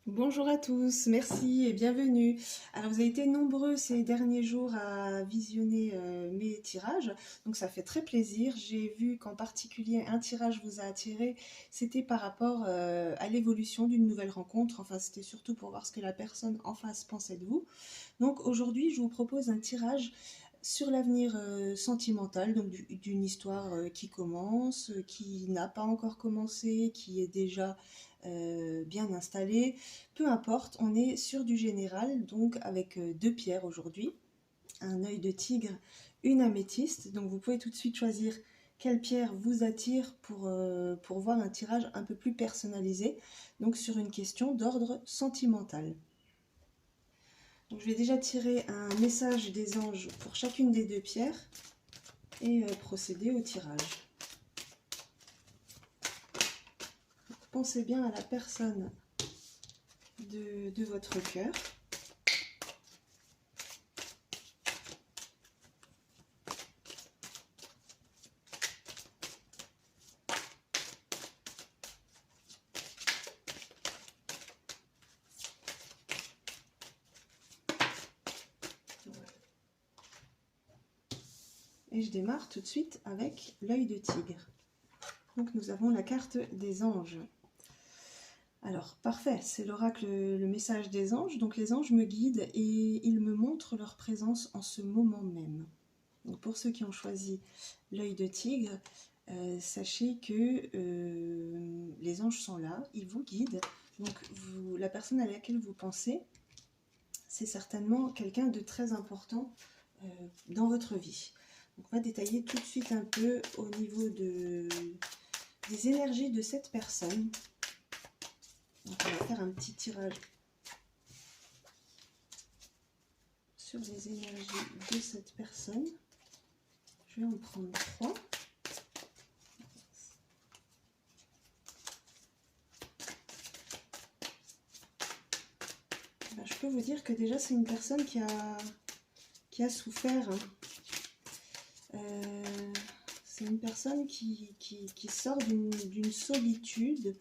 Bonjour à tous, merci et bienvenue. Alors vous avez été nombreux ces derniers jours à visionner mes tirages, donc ça fait très plaisir. J'ai vu qu'en particulier un tirage vous a attiré, c'était par rapport à l'évolution d'une nouvelle rencontre, enfin c'était surtout pour voir ce que la personne en face pensait de vous. Donc aujourd'hui je vous propose un tirage sur l'avenir sentimental, donc d'une histoire qui commence, qui n'a pas encore commencé, qui est déjà bien installée. Peu importe, on est sur du général, donc avec deux pierres aujourd'hui, un œil de tigre, une améthyste. Donc vous pouvez tout de suite choisir quelle pierre vous attire pour voir un tirage un peu plus personnalisé, donc sur une question d'ordre sentimental. Donc je vais déjà tirer un message des anges pour chacune des deux pierres et procéder au tirage. Pensez bien à la personne de votre cœur. Et je démarre tout de suite avec l'œil de tigre. Donc nous avons la carte des anges. Alors parfait, c'est l'oracle, le message des anges. Donc les anges me guident et ils me montrent leur présence en ce moment même. Donc pour ceux qui ont choisi l'œil de tigre, sachez que les anges sont là, ils vous guident. Donc la personne à laquelle vous pensez, c'est certainement quelqu'un de très important dans votre vie. Donc on va détailler tout de suite un peu au niveau des énergies de cette personne. Donc on va faire un petit tirage sur les énergies de cette personne. Je vais en prendre 3. Ben, je peux vous dire que déjà c'est une personne qui a souffert. C'est une personne qui sort d'une solitude,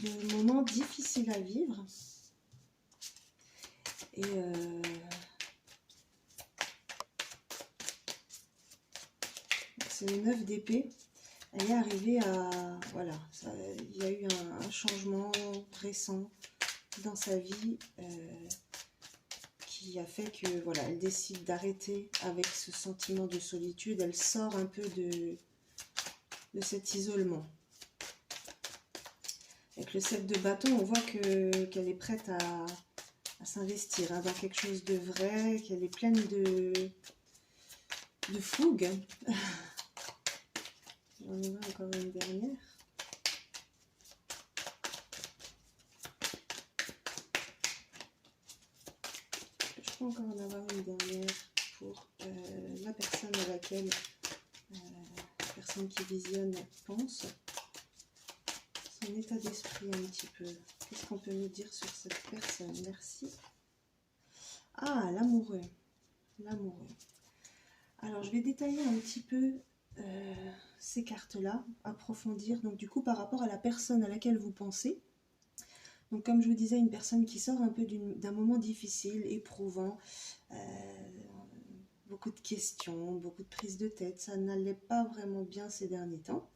de moments difficiles à vivre. Et c'est le 9 d'épée. Elle est arrivée à... Voilà, il y a eu un changement récent dans sa vie qui a fait que voilà, elle décide d'arrêter avec ce sentiment de solitude. Elle sort un peu de cet isolement. Avec le 7 de bâton, on voit qu'elle est prête à s'investir dans quelque chose de vrai, qu'elle est pleine de fougue. J'en ai encore une dernière. Je peux encore en avoir une dernière pour la personne à laquelle la personne qui visionne pense. Son état d'esprit un petit peu. Qu'est-ce qu'on peut nous dire sur cette personne? Merci. Ah, l'amoureux. L'amoureux. Alors, je vais détailler un petit peu ces cartes-là, approfondir. Donc, du coup, par rapport à la personne à laquelle vous pensez. Donc, comme je vous disais, une personne qui sort un peu d'un moment difficile, éprouvant, beaucoup de questions, beaucoup de prises de tête. Ça n'allait pas vraiment bien ces derniers temps.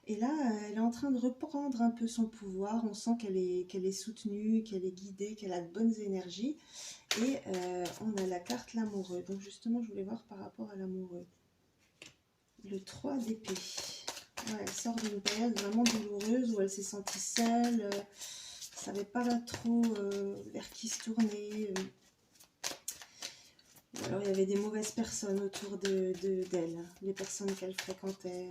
Et là, elle est en train de reprendre un peu son pouvoir. On sent qu'elle est soutenue, qu'elle est guidée, qu'elle a de bonnes énergies. Et on a la carte l'amoureux. Donc justement, je voulais voir par rapport à l'amoureux. Le 3 d'épée. Ouais, elle sort d'une période vraiment douloureuse où elle s'est sentie seule. Elle ne savait pas trop vers qui se tourner. Ou alors il y avait des mauvaises personnes autour d'elle. Les personnes qu'elle fréquentait.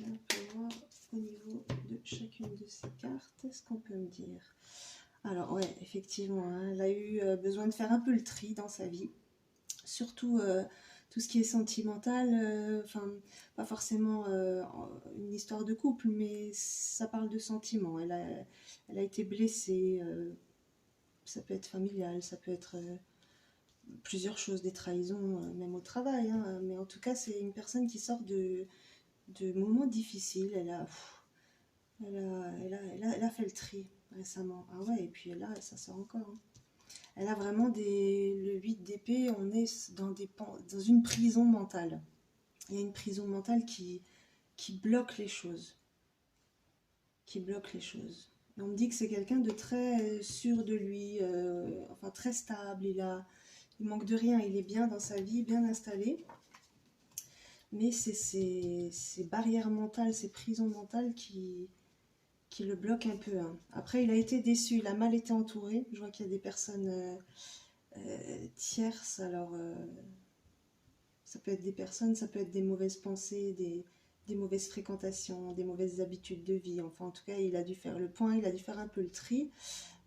On peut voir au niveau de chacune de ces cartes ce qu'on peut me dire. Alors ouais, effectivement, hein, elle a eu besoin de faire un peu le tri dans sa vie, surtout tout ce qui est sentimental, enfin pas forcément une histoire de couple, mais ça parle de sentiments. Elle a été blessée, ça peut être familial, ça peut être plusieurs choses, des trahisons, même au travail, hein, mais en tout cas c'est une personne qui sort de moments difficiles. Elle a fait le tri récemment. Ah ouais, et puis là, ça sort encore, hein. Elle a vraiment le 8 d'épée, on est dans une prison mentale. Il y a une prison mentale qui bloque les choses. Qui bloque les choses. Et on me dit que c'est quelqu'un de très sûr de lui, enfin très stable, il manque de rien, il est bien dans sa vie, bien installé. Mais c'est ces barrières mentales, ces prisons mentales qui le bloquent un peu, hein. Après, il a été déçu, il a mal été entouré. Je vois qu'il y a des personnes tierces, alors ça peut être des personnes, ça peut être des mauvaises pensées, des mauvaises fréquentations, des mauvaises habitudes de vie. Enfin, en tout cas, il a dû faire le point, il a dû faire un peu le tri.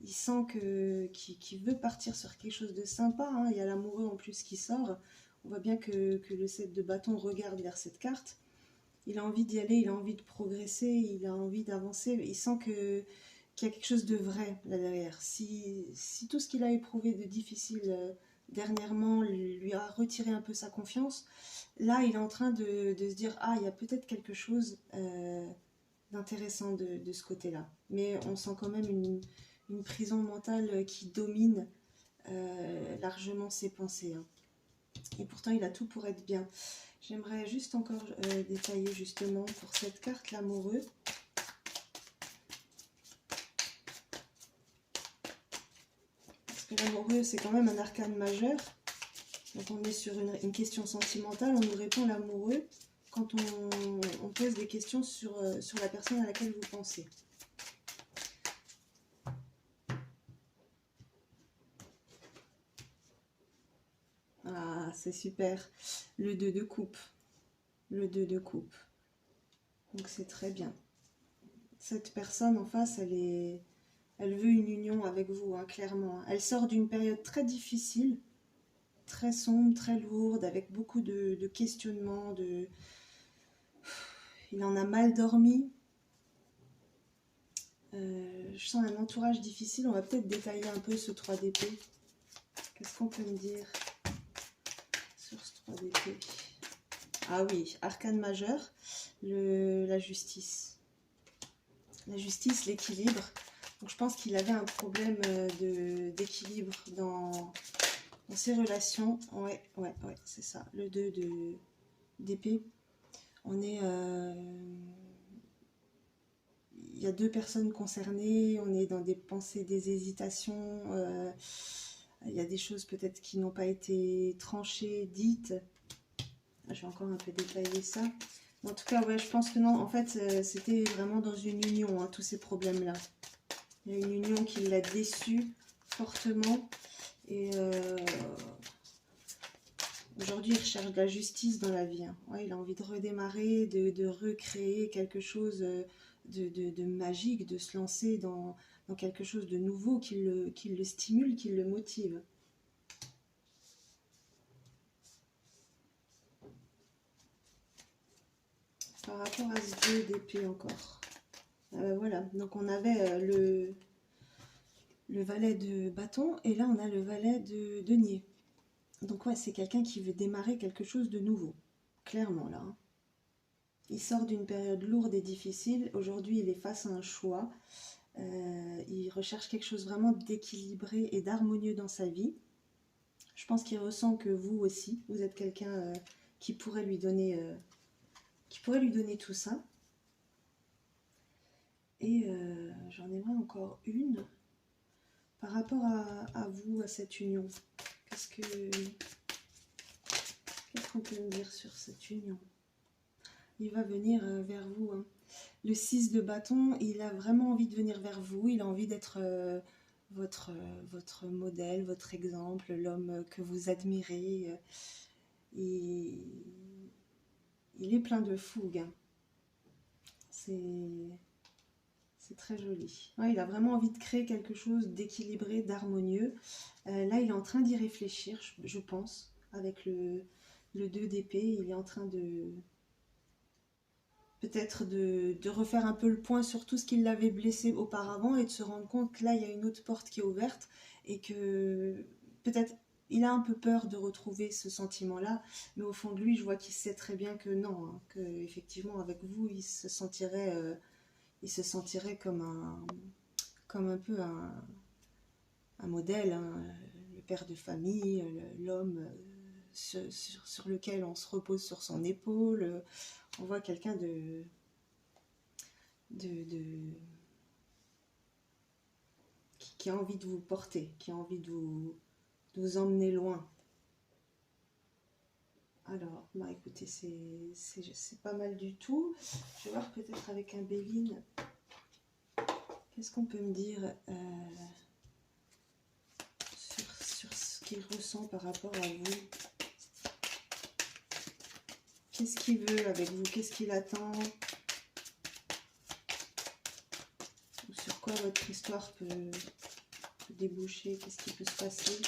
Il sent qu'il veut partir sur quelque chose de sympa, hein. Il y a l'amoureux en plus qui sort. On voit bien que le 7 de bâton regarde vers cette carte. Il a envie d'y aller, il a envie de progresser, il a envie d'avancer. Il sent qu'il y a quelque chose de vrai là derrière. Si tout ce qu'il a éprouvé de difficile dernièrement lui a retiré un peu sa confiance, là il est en train de se dire ah, il y a peut-être quelque chose d'intéressant de ce côté-là. Mais on sent quand même une prison mentale qui domine largement ses pensées, hein. Et pourtant il a tout pour être bien. J'aimerais juste encore détailler justement pour cette carte l'amoureux. Parce que l'amoureux, c'est quand même un arcane majeur. Quand on est sur une question sentimentale, on nous répond l'amoureux quand on pose des questions sur la personne à laquelle vous pensez. Ah, c'est super. Le 2 de coupe. Le 2 de coupe. Donc c'est très bien. Cette personne en face, elle veut une union avec vous, hein, clairement. Elle sort d'une période très difficile, très sombre, très lourde, avec beaucoup de questionnements. Il en a mal dormi. Je sens un entourage difficile. On va peut-être détailler un peu ce 3 d'épée. Qu'est-ce qu'on peut me dire sur ce 3 d'épée? Ah oui, arcane majeur, la justice. La justice, l'équilibre. Donc je pense qu'il avait un problème d'équilibre dans ses relations. Ouais, c'est ça. Le 2 d'épée. On est... il y a deux personnes concernées, on est dans des pensées, des hésitations. Il y a des choses peut-être qui n'ont pas été tranchées, dites. Je vais encore un peu détailler ça. En tout cas, ouais, je pense que non. En fait, c'était vraiment dans une union, hein, tous ces problèmes-là. Il y a une union qui l'a déçu fortement. Et aujourd'hui, il recherche de la justice dans la vie, hein. Ouais, il a envie de redémarrer, de recréer quelque chose de magique, de se lancer dans quelque chose de nouveau qui le stimule, qui le motive. Par rapport à ce 2 d'épée encore. Voilà, donc on avait le valet de bâton et là on a le valet de denier. Donc ouais, c'est quelqu'un qui veut démarrer quelque chose de nouveau, clairement là, hein. Il sort d'une période lourde et difficile, aujourd'hui il est face à un choix, il recherche quelque chose vraiment d'équilibré et d'harmonieux dans sa vie. Je pense qu'il ressent que vous aussi, vous êtes quelqu'un qui pourrait lui donner tout ça. Et j'en aimerais encore une par rapport à vous, à cette union. Qu'est-ce qu'on peut me dire sur cette union? Il va venir vers vous, hein. Le 6 de bâton, il a vraiment envie de venir vers vous. Il a envie d'être votre modèle, votre exemple, l'homme que vous admirez. Il est plein de fougue, hein. C'est très joli. Ouais, il a vraiment envie de créer quelque chose d'équilibré, d'harmonieux. Là, il est en train d'y réfléchir, je pense, avec le 2 d'épée. Il est en train peut-être de refaire un peu le point sur tout ce qui l'avait blessé auparavant et de se rendre compte que là, il y a une autre porte qui est ouverte et que peut-être il a un peu peur de retrouver ce sentiment-là, mais au fond de lui, je vois qu'il sait très bien que non, hein, que effectivement avec vous, il se sentirait il se sentirait comme un peu un modèle, hein, le père de famille, l'homme sur lequel on se repose sur son épaule. On voit quelqu'un qui a envie de vous porter, qui a envie de vous emmener loin. Alors, bah écoutez, c'est pas mal du tout. Je vais voir peut-être avec un Béline. Qu'est-ce qu'on peut me dire sur ce qu'il ressent par rapport à vous? Qu'est-ce qu'il veut avec vous? Qu'est-ce qu'il attend? Ou sur quoi votre histoire peut déboucher? Qu'est-ce qui peut se passer?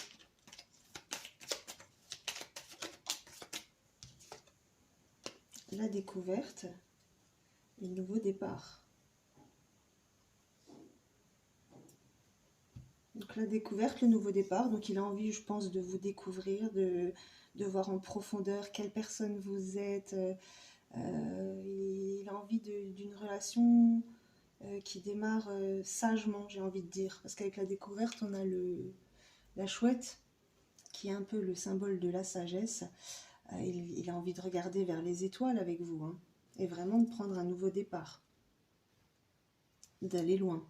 La découverte et le nouveau départ. Donc la découverte, le nouveau départ, donc il a envie, je pense, de vous découvrir, de voir en profondeur quelle personne vous êtes. Il a envie d'une relation qui démarre sagement, j'ai envie de dire. Parce qu'avec la découverte, on a la chouette, qui est un peu le symbole de la sagesse. Il a envie de regarder vers les étoiles avec vous, hein, et vraiment de prendre un nouveau départ, d'aller loin.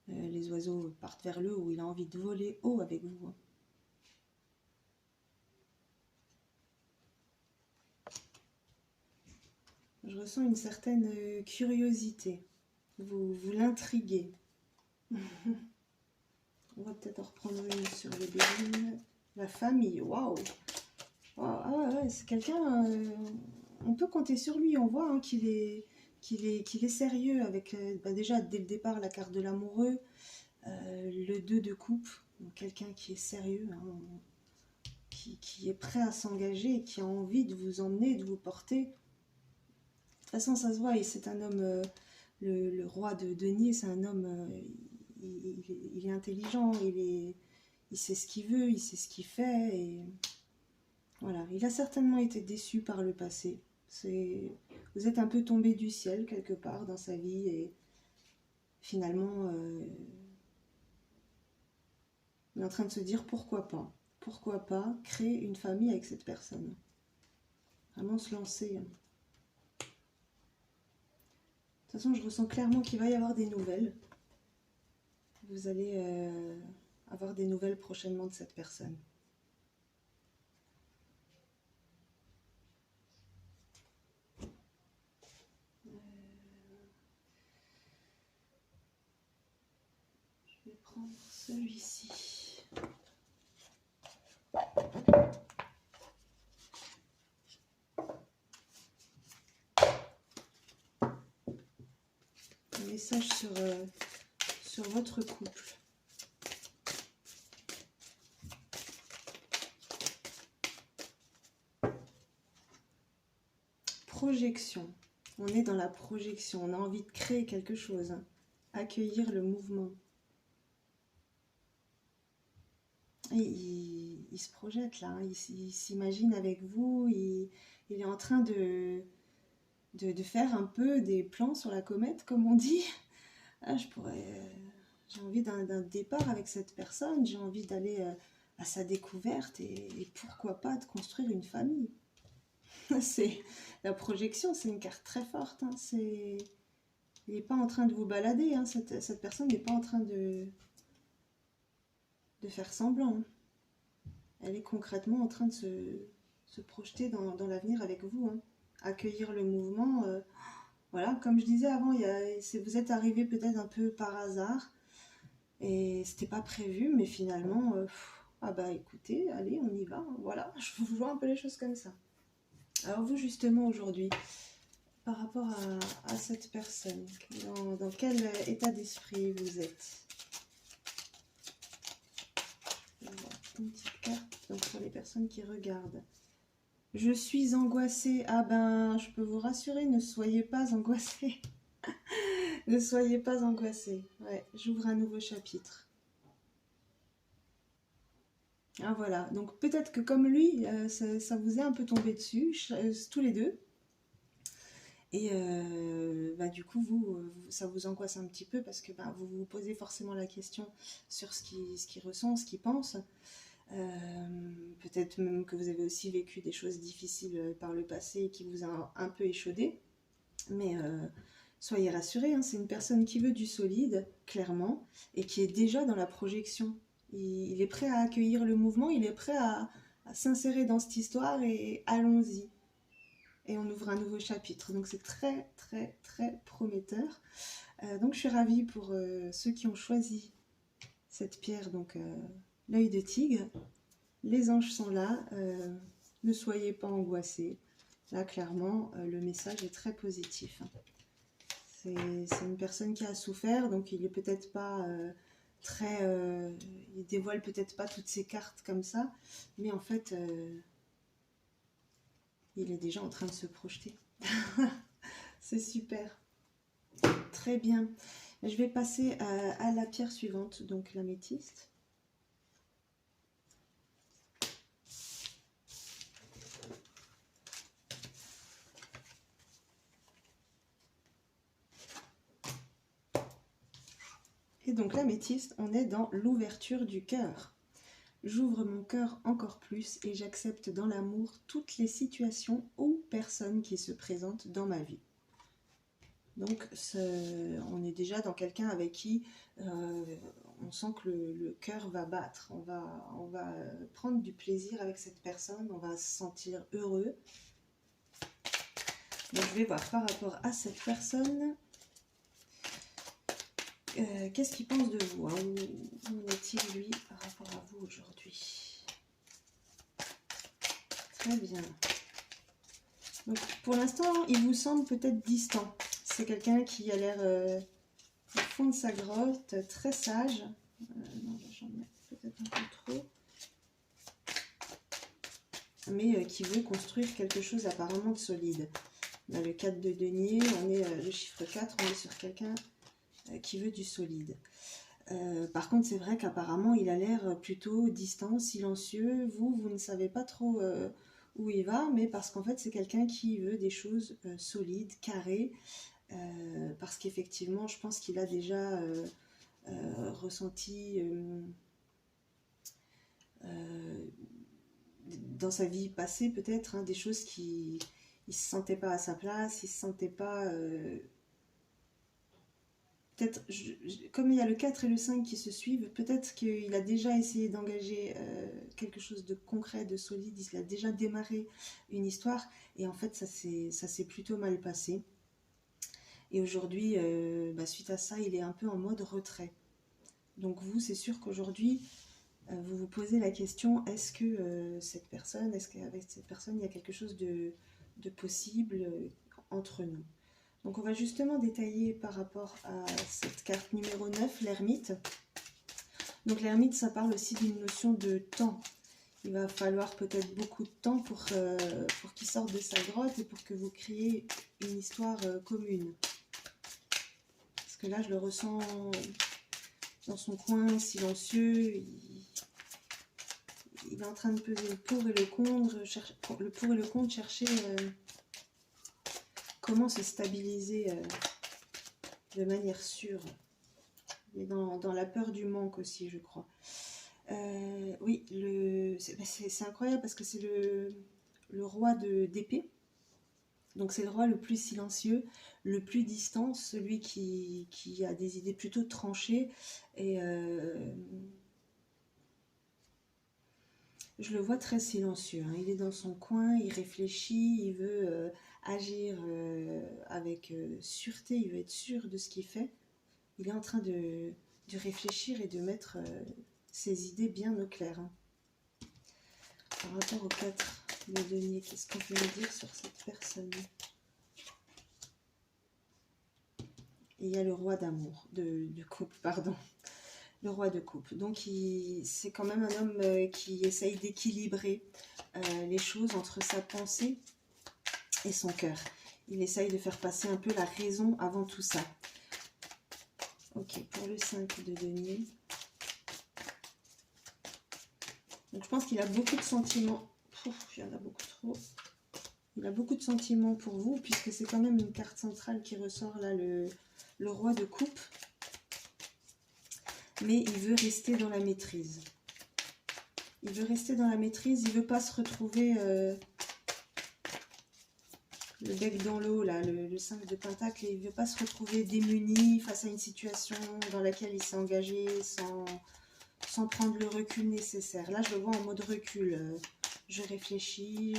Les oiseaux partent vers le haut, il a envie de voler haut avec vous. Hein. Je ressens une certaine curiosité. Vous l'intriguez. On va peut-être en reprendre une sur les Béline. La famille, waouh! Ah ouais, c'est quelqu'un, on peut compter sur lui, on voit hein, qu'il est sérieux avec, déjà dès le départ la carte de l'amoureux, le 2 de coupe, quelqu'un qui est sérieux, hein, qui est prêt à s'engager, qui a envie de vous emmener, de vous porter. De toute façon ça se voit, c'est un homme, le roi de denier, c'est un homme, il est intelligent, il sait ce qu'il veut, il sait ce qu'il fait, et voilà, il a certainement été déçu par le passé. Vous êtes un peu tombé du ciel quelque part dans sa vie et finalement il est en train de se dire pourquoi pas créer une famille avec cette personne. Vraiment se lancer. De toute façon, je ressens clairement qu'il va y avoir des nouvelles. Vous allez avoir des nouvelles prochainement de cette personne. Je vais prendre celui-ci. Un message sur votre couple. Projection. On est dans la projection. On a envie de créer quelque chose. Hein. Accueillir le mouvement. Et il se projette là. Hein. Il s'imagine avec vous. Il est en train de faire un peu des plans sur la comète, comme on dit. Ah, j'ai envie d'un départ avec cette personne. J'ai envie d'aller à sa découverte et pourquoi pas de construire une famille. La projection, c'est une carte très forte. Hein. Il n'est pas en train de vous balader. Hein. Cette personne n'est pas en train de faire semblant. Hein. Elle est concrètement en train de se projeter dans l'avenir avec vous. Hein. Accueillir le mouvement. Voilà, comme je disais avant, vous êtes arrivé peut-être un peu par hasard. Et c'était pas prévu, mais finalement, ah bah écoutez, allez, on y va. Hein. Voilà, je vous vois un peu les choses comme ça. Alors vous justement aujourd'hui, par rapport à cette personne, dans quel état d'esprit vous êtes? Je vais voir une petite carte donc, pour les personnes qui regardent. Je suis angoissée. Ah ben, je peux vous rassurer, ne soyez pas angoissée. Ne soyez pas angoissée. Ouais, j'ouvre un nouveau chapitre. Ah voilà, donc peut-être que comme lui, ça vous est un peu tombé dessus, tous les deux. Et du coup, ça vous angoisse un petit peu parce que vous vous posez forcément la question sur ce qu'il ressent, ce qu'il pense. Peut-être même que vous avez aussi vécu des choses difficiles par le passé et qui vous a un peu échaudé. Mais soyez rassurés, hein, c'est une personne qui veut du solide, clairement, et qui est déjà dans la projection. Il est prêt à accueillir le mouvement, il est prêt à s'insérer dans cette histoire et allons-y. Et on ouvre un nouveau chapitre. Donc c'est très très très prometteur. Donc je suis ravie pour ceux qui ont choisi cette pierre, donc l'œil de tigre. Les anges sont là, ne soyez pas angoissés. Là clairement le message est très positif. C'est une personne qui a souffert, donc il est peut-être pas il dévoile peut-être pas toutes ses cartes comme ça, mais en fait il est déjà en train de se projeter. C'est super. Très bien. Je vais passer à la pierre suivante, donc l'améthyste. Et donc l'améthyste, on est dans l'ouverture du cœur. J'ouvre mon cœur encore plus et j'accepte dans l'amour toutes les situations ou personnes qui se présentent dans ma vie. Donc on est déjà dans quelqu'un avec qui on sent que le cœur va battre. On va prendre du plaisir avec cette personne, on va se sentir heureux. Donc je vais voir par rapport à cette personne, qu'est-ce qu'il pense de vous, hein? Où est-il lui par rapport à vous aujourd'hui? Très bien. Donc pour l'instant, il vous semble peut-être distant. C'est quelqu'un qui a l'air au fond de sa grotte, très sage. Non, j'en mets peut-être un peu trop. Mais qui veut construire quelque chose apparemment de solide. On a le 4 de denier, on est le chiffre 4, on est sur quelqu'un qui veut du solide. Par contre, c'est vrai qu'apparemment, il a l'air plutôt distant, silencieux. Vous ne savez pas trop où il va, mais parce qu'en fait, c'est quelqu'un qui veut des choses solides, carrées, parce qu'effectivement, je pense qu'il a déjà ressenti dans sa vie passée, peut-être, hein, des choses qui... Il ne se sentait pas à sa place, il ne se sentait pas... peut-être, comme il y a le 4 et le 5 qui se suivent, peut-être qu'il a déjà essayé d'engager quelque chose de concret, de solide, il a déjà démarré une histoire, et en fait ça s'est plutôt mal passé. Et aujourd'hui, suite à ça, il est un peu en mode retrait. Donc vous, c'est sûr qu'aujourd'hui, vous vous posez la question, est-ce qu'avec cette personne, il y a quelque chose de possible entre nous? Donc on va justement détailler par rapport à cette carte numéro 9, l'ermite. Donc l'ermite, ça parle aussi d'une notion de temps. Il va falloir peut-être beaucoup de temps pour qu'il sorte de sa grotte et pour que vous créiez une histoire commune. Parce que là, je le ressens dans son coin, silencieux. Il est en train de peser le pour et le contre, chercher... comment se stabiliser de manière sûre. Et dans la peur du manque aussi, je crois. Oui, c'est incroyable parce que c'est le roi d'épée. Donc c'est le roi le plus silencieux, le plus distant, celui qui a des idées plutôt tranchées. Et je le vois très silencieux, hein. Il est dans son coin, il réfléchit, il veut agir avec sûreté, il veut être sûr de ce qu'il fait. Il est en train de réfléchir et de mettre ses idées bien au clair, hein. Par rapport aux 4 de denier, qu'est-ce qu'on peut me dire sur cette personne? Et il y a le roi d'amour, de coupe, pardon. Le roi de coupe. Donc c'est quand même un homme qui essaye d'équilibrer les choses entre sa pensée et son cœur. Il essaye de faire passer un peu la raison avant tout ça. Ok, pour le 5 de denier. Donc je pense qu'il a beaucoup de sentiments. Ouf, il y en a beaucoup trop. Il a beaucoup de sentiments pour vous, puisque c'est quand même une carte centrale qui ressort là, le roi de coupe. Mais il veut rester dans la maîtrise. Il veut rester dans la maîtrise, il ne veut pas se retrouver le bec dans l'eau, là, le 5 de Pentacle, il ne veut pas se retrouver démuni face à une situation dans laquelle il s'est engagé sans prendre le recul nécessaire. Là, je le vois en mode recul. Je réfléchis,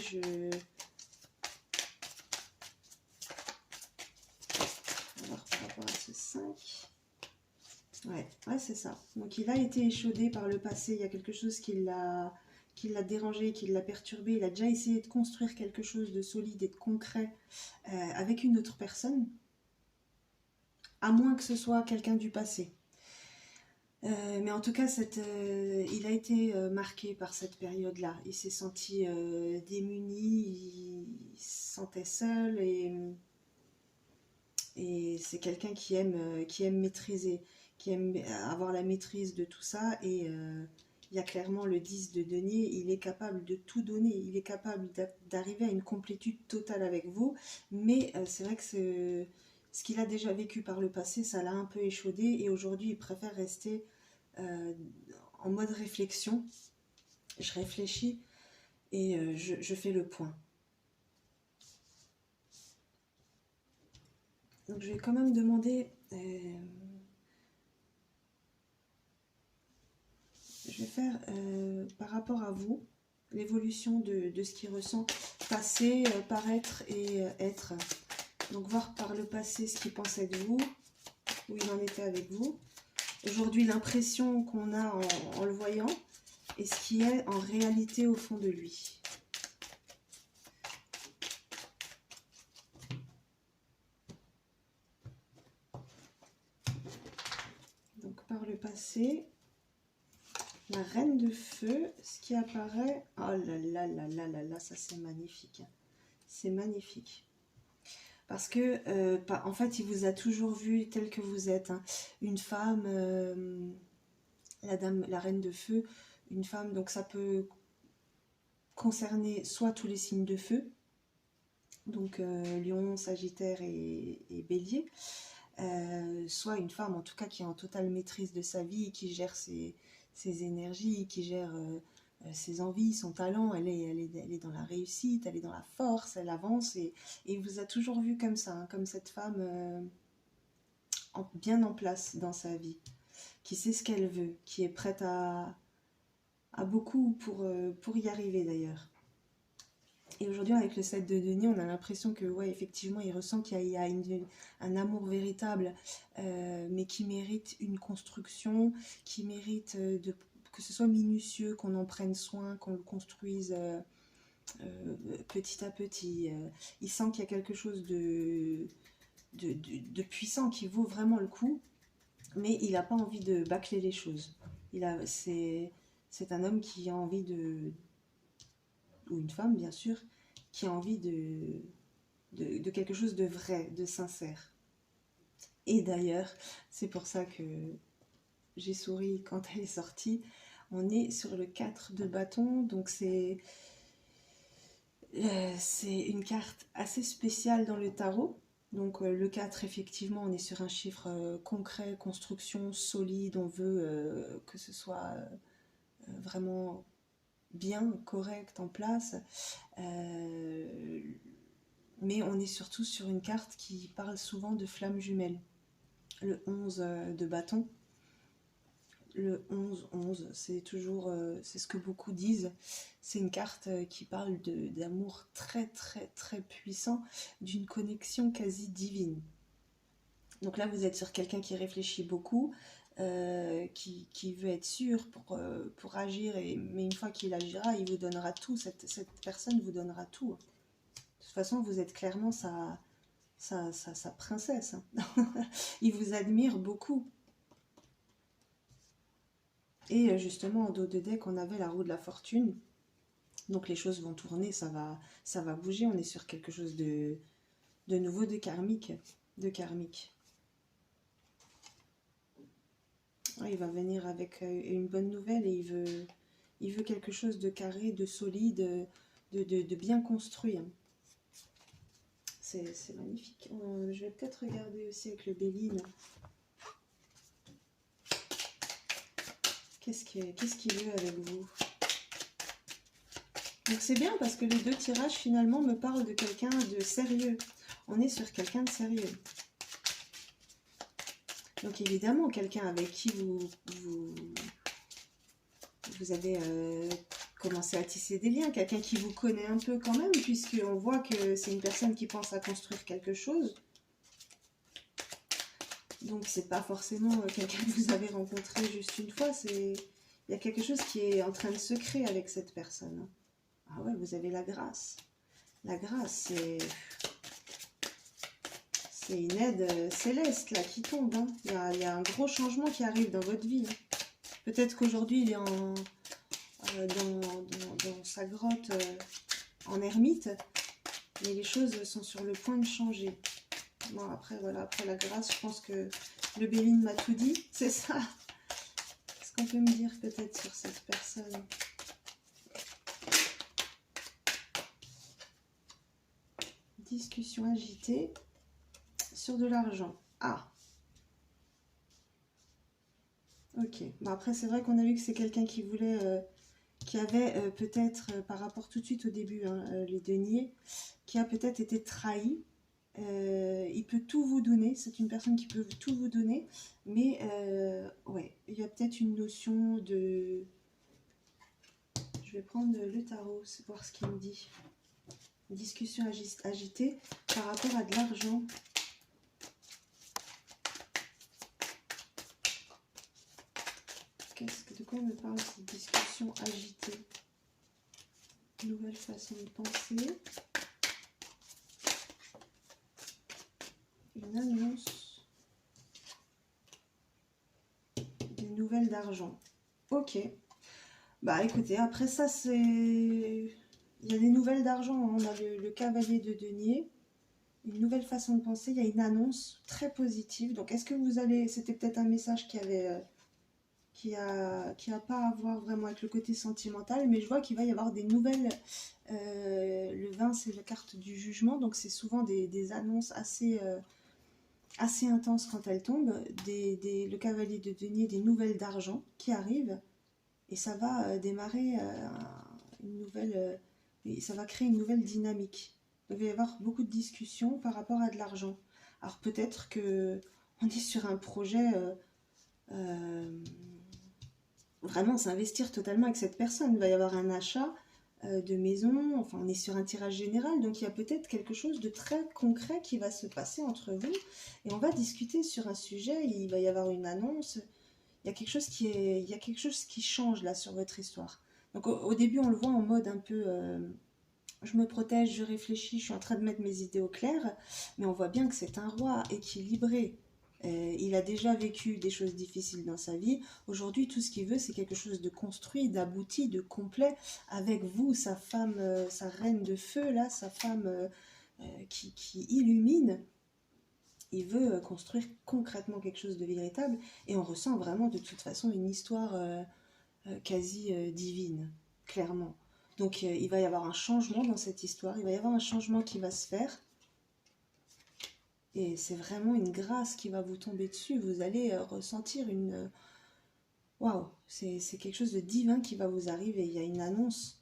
Alors, par rapport à ce 5... Ouais, c'est ça. Donc il a été échaudé par le passé, il y a quelque chose qui l'a dérangé, qui l'a perturbé. Il a déjà essayé de construire quelque chose de solide et de concret avec une autre personne, à moins que ce soit quelqu'un du passé. Mais en tout cas, il a été marqué par cette période-là. Il s'est senti démuni, il se sentait seul et c'est quelqu'un qui aime maîtriser, qui aime avoir la maîtrise de tout ça. Et il y a clairement le 10 de denier, il est capable de tout donner, il est capable d'arriver à une complétude totale avec vous. Mais c'est vrai que ce qu'il a déjà vécu par le passé, ça l'a un peu échaudé et aujourd'hui il préfère rester en mode réflexion. Je réfléchis et je fais le point. Donc je vais quand même demander, je vais faire par rapport à vous, l'évolution de ce qu'il ressent, passer, paraître et être. Donc voir par le passé ce qu'il pensait de vous, où il en était avec vous. Aujourd'hui, l'impression qu'on a en le voyant et ce qui est en réalité au fond de lui. Donc par le passé, la reine de feu, ce qui apparaît... Oh là là là là là là, ça c'est magnifique. C'est magnifique. Parce que, en fait, il vous a toujours vu tel que vous êtes. Hein. Une femme, la reine de feu, une femme, donc ça peut concerner soit tous les signes de feu, donc Lion, Sagittaire et Bélier, soit une femme en tout cas qui est en totale maîtrise de sa vie, qui gère ses énergies, qui gère ses envies, son talent, elle est dans la réussite, elle est dans la force, elle avance et il vous a toujours vu comme ça, hein, comme cette femme bien en place dans sa vie, qui sait ce qu'elle veut, qui est prête à beaucoup pour y arriver d'ailleurs. Et aujourd'hui, avec le 7 de denier, on a l'impression que, ouais, effectivement, il ressent qu'il y a un amour véritable, mais qui mérite une construction, qui mérite que ce soit minutieux, qu'on en prenne soin, qu'on le construise petit à petit. Il sent qu'il y a quelque chose de puissant qui vaut vraiment le coup, mais il n'a pas envie de bâcler les choses. C'est un homme qui a envie ou une femme bien sûr, qui a envie de quelque chose de vrai, de sincère. Et d'ailleurs, c'est pour ça que j'ai souri quand elle est sortie. On est sur le 4 de bâton, donc c'est une carte assez spéciale dans le tarot. Donc le 4, effectivement, on est sur un chiffre concret, construction, solide, on veut que ce soit vraiment bien, correct, en place. Mais on est surtout sur une carte qui parle souvent de flammes jumelles. Le 11 de bâton. Le 11, c'est toujours, c'est ce que beaucoup disent. C'est une carte qui parle d'amour très très très puissant, d'une connexion quasi divine. Donc là, vous êtes sur quelqu'un qui réfléchit beaucoup, qui veut être sûr pour agir, mais une fois qu'il agira, il vous donnera tout. Cette personne vous donnera tout. De toute façon, vous êtes clairement sa princesse. Hein. Il vous admire beaucoup. Et justement, en dos de deck, on avait la roue de la fortune. Donc les choses vont tourner, ça va bouger. On est sur quelque chose de nouveau, de karmique. Il va venir avec une bonne nouvelle et il veut quelque chose de carré, de solide, de bien construit. Hein. C'est magnifique. Je vais peut-être regarder aussi avec le Béline. Qu'est-ce qu'il veut avec vous? Donc c'est bien parce que les deux tirages finalement me parlent de quelqu'un de sérieux. On est sur quelqu'un de sérieux. Donc évidemment, quelqu'un avec qui vous avez commencé à tisser des liens, quelqu'un qui vous connaît un peu quand même, puisqu'on voit que c'est une personne qui pense à construire quelque chose. Donc c'est pas forcément quelqu'un que vous avez rencontré juste une fois, il y a quelque chose qui est en train de se créer avec cette personne. Ah ouais, vous avez la grâce. La grâce, c'est une aide céleste là qui tombe. Hein. Il y a un gros changement qui arrive dans votre vie. Hein. Peut-être qu'aujourd'hui il est dans sa grotte en ermite, mais les choses sont sur le point de changer. Bon, après, voilà, après la grâce, je pense que le Béline m'a tout dit, c'est ça. Qu'est-ce qu'on peut me dire peut-être sur cette personne? Discussion agitée sur de l'argent. Ah, ok. Bon, après, c'est vrai qu'on a vu que c'est quelqu'un qui voulait, qui avait peut-être, par rapport tout de suite au début, hein, les deniers, qui a peut-être été trahi. Il peut tout vous donner, c'est une personne qui peut tout vous donner, mais ouais, il y a peut-être une notion de... Je vais prendre le tarot, c'est voir ce qu'il me dit. Discussion agitée par rapport à de l'argent. De quoi on me parle cette discussion agitée? Nouvelle façon de penser. Une annonce. Des nouvelles d'argent. Ok. Bah écoutez, après ça c'est... Il y a des nouvelles d'argent. Hein. On a le cavalier de denier. Une nouvelle façon de penser. Il y a une annonce très positive. Donc est-ce que vous allez... C'était peut-être un message qui avait... qui a pas à voir vraiment avec le côté sentimental, mais je vois qu'il va y avoir des nouvelles. Le 20, c'est la carte du jugement, donc c'est souvent des annonces assez intenses quand elles tombent. Le cavalier de denier, des nouvelles d'argent qui arrivent, et ça va démarrer une nouvelle. Ça va créer une nouvelle dynamique. Donc, il va y avoir beaucoup de discussions par rapport à de l'argent. Alors peut-être que on est sur un projet. Vraiment s'investir totalement avec cette personne. Il va y avoir un achat de maison, enfin on est sur un tirage général, donc il y a peut-être quelque chose de très concret qui va se passer entre vous, et on va discuter sur un sujet, il va y avoir une annonce, il y a quelque chose il y a quelque chose qui change là sur votre histoire. Donc au début on le voit en mode un peu... je me protège, je réfléchis, je suis en train de mettre mes idées au clair, mais on voit bien que c'est un roi équilibré. Il a déjà vécu des choses difficiles dans sa vie. Aujourd'hui, tout ce qu'il veut, c'est quelque chose de construit, d'abouti, de complet, avec vous, sa femme, sa reine de feu, là, sa femme qui illumine. Il veut construire concrètement quelque chose de véritable, et on ressent vraiment de toute façon une histoire quasi divine, clairement. Donc il va y avoir un changement dans cette histoire, il va y avoir un changement qui va se faire, et c'est vraiment une grâce qui va vous tomber dessus. Vous allez ressentir une... Waouh, c'est quelque chose de divin qui va vous arriver. Il y a une annonce.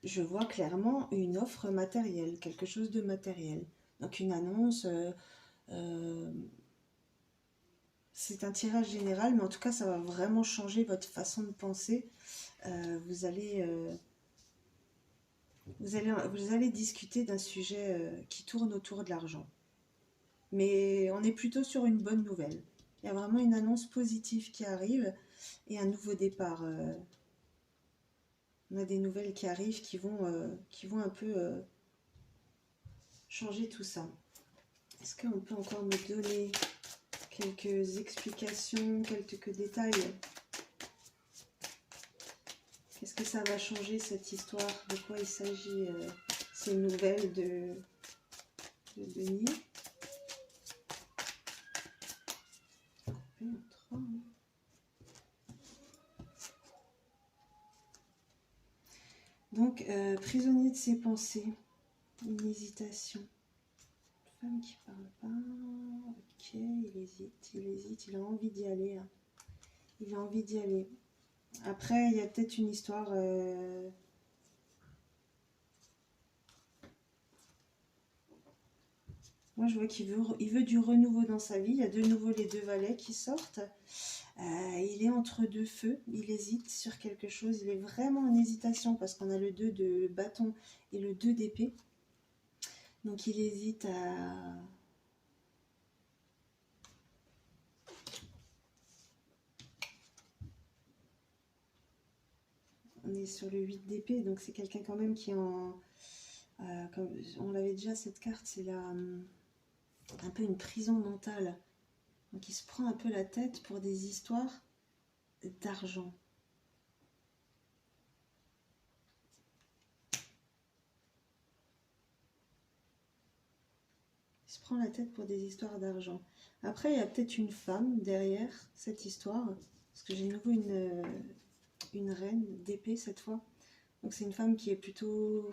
Je vois clairement une offre matérielle, quelque chose de matériel. Donc une annonce... c'est un tirage général, mais en tout cas, ça va vraiment changer votre façon de penser. Vous allez discuter d'un sujet qui tourne autour de l'argent. Mais on est plutôt sur une bonne nouvelle. Il y a vraiment une annonce positive qui arrive et un nouveau départ. On a des nouvelles qui arrivent qui vont un peu changer tout ça. Est-ce qu'on peut encore me donner quelques explications, quelques détails? Qu'est-ce que ça va changer cette histoire? De quoi il s'agit ces nouvelles de Denis? Donc, prisonnier de ses pensées. Une hésitation. Une femme qui parle pas. Ok, il hésite, il a envie d'y aller. Hein. Il a envie d'y aller. Après, il y a peut-être une histoire... Moi, je vois il veut du renouveau dans sa vie. Il y a de nouveau les deux valets qui sortent. Il est entre deux feux. Il hésite sur quelque chose. Il est vraiment en hésitation parce qu'on a le 2 de bâton et le 2 d'épée. Donc, il hésite à... On est sur le 8 d'épée. Donc, c'est quelqu'un quand même qui est en... comme on l'avait déjà, cette carte, c'est un peu une prison mentale. Donc il se prend un peu la tête pour des histoires d'argent. Il se prend la tête pour des histoires d'argent. Après, il y a peut-être une femme derrière cette histoire. Parce que j'ai nouveau une reine d'épée cette fois. Donc c'est une femme qui est plutôt...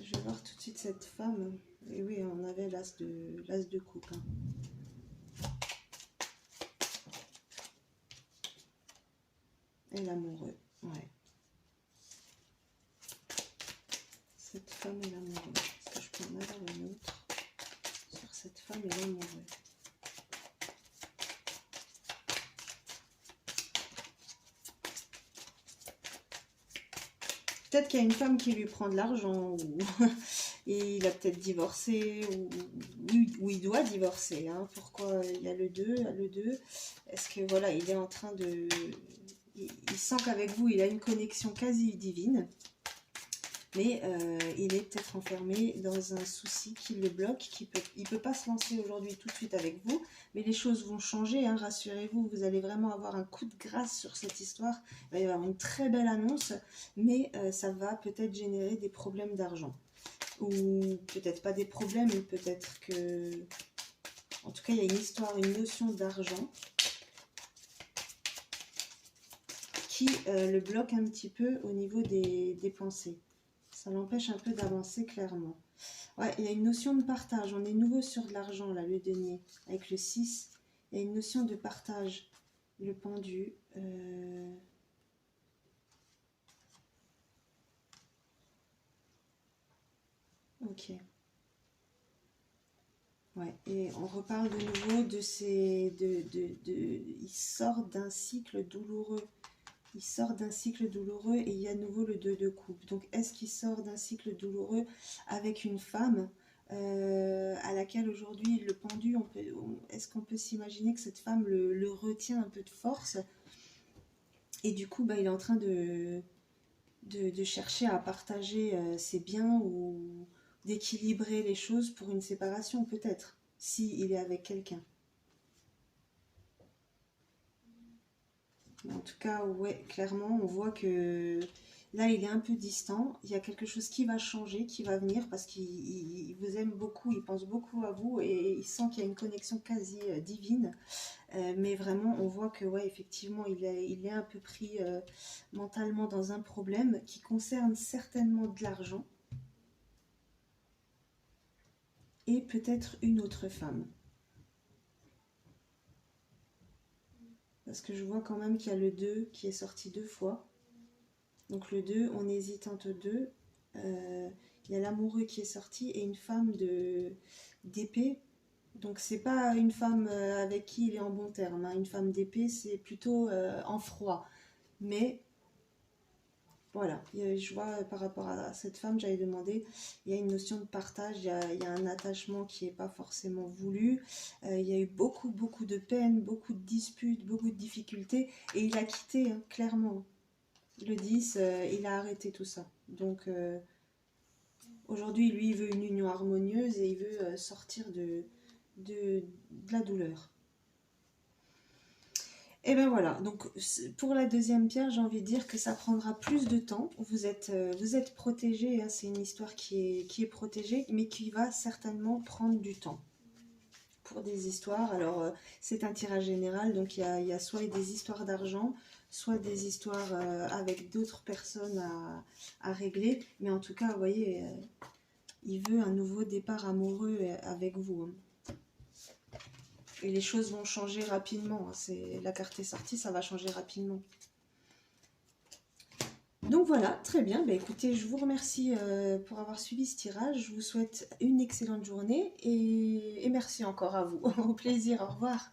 Je vais voir tout de suite cette femme. Et oui, on avait l'as de coupe. Hein. Et l'amoureux, ouais. Cette femme et l'amoureux. Est-ce que je peux en avoir une autre sur cette femme et l'amoureux? Peut-être qu'il y a une femme qui lui prend de l'argent, ou et il a peut-être divorcé, ou il doit divorcer. Hein. Pourquoi il y a le 2, Est-ce que voilà, il est en train de... Il sent qu'avec vous, il a une connexion quasi divine, mais il est peut-être enfermé dans un souci qui le bloque, il ne peut pas se lancer aujourd'hui tout de suite avec vous, mais les choses vont changer, hein, rassurez-vous, vous allez vraiment avoir un coup de grâce sur cette histoire, il va y avoir une très belle annonce, mais ça va peut-être générer des problèmes d'argent, ou peut-être pas des problèmes, mais peut-être que... En tout cas, il y a une histoire, une notion d'argent qui le bloque un petit peu au niveau des pensées. Ça l'empêche un peu d'avancer clairement. Ouais, il y a une notion de partage. On est nouveau sur de l'argent, là, le denier. Avec le 6, il y a une notion de partage. Le pendu. Ok. Ouais, et on reparle de nouveau de ces... Il sort d'un cycle douloureux. Il sort d'un cycle douloureux et il y a à nouveau le 2 de coupe. Donc, est-ce qu'il sort d'un cycle douloureux avec une femme à laquelle aujourd'hui le pendu, est-ce qu'on peut s'imaginer que cette femme le retient un peu de force et du coup, bah, il est en train de chercher à partager ses biens ou d'équilibrer les choses pour une séparation peut-être, s'il est avec quelqu'un. En tout cas, ouais, clairement, on voit que là, il est un peu distant. Il y a quelque chose qui va changer, qui va venir, parce qu'il vous aime beaucoup, il pense beaucoup à vous, et il sent qu'il y a une connexion quasi divine. Mais vraiment, on voit que, ouais, effectivement, il est un peu pris mentalement dans un problème qui concerne certainement de l'argent, et peut-être une autre femme. Parce que je vois quand même qu'il y a le 2 qui est sorti 2 fois. Donc le 2, on hésite entre deux. Il y a l'amoureux qui est sorti et une femme d'épée. Donc c'est pas une femme avec qui il est en bon terme. Hein. Une femme d'épée, c'est plutôt en froid. Mais voilà, je vois par rapport à cette femme, j'avais demandé, il y a une notion de partage, il y a un attachement qui n'est pas forcément voulu. Il y a eu beaucoup de peine, beaucoup de disputes, beaucoup de difficultés. Et il a quitté, hein, clairement. Le 10, il a arrêté tout ça. Donc aujourd'hui, lui, il veut une union harmonieuse et il veut sortir de la douleur. Et ben voilà, donc pour la deuxième pierre, j'ai envie de dire que ça prendra plus de temps. Vous êtes protégé, hein, c'est une histoire qui est protégée, mais qui va certainement prendre du temps. Pour des histoires, alors c'est un tirage général, donc il y a soit des histoires d'argent, soit des histoires avec d'autres personnes à régler. Mais en tout cas, vous voyez, il veut un nouveau départ amoureux avec vous, hein. Et les choses vont changer rapidement, hein. La carte est sortie, ça va changer rapidement. Donc voilà, très bien. Bah, écoutez, je vous remercie pour avoir suivi ce tirage. Je vous souhaite une excellente journée et merci encore à vous. Au plaisir, au revoir.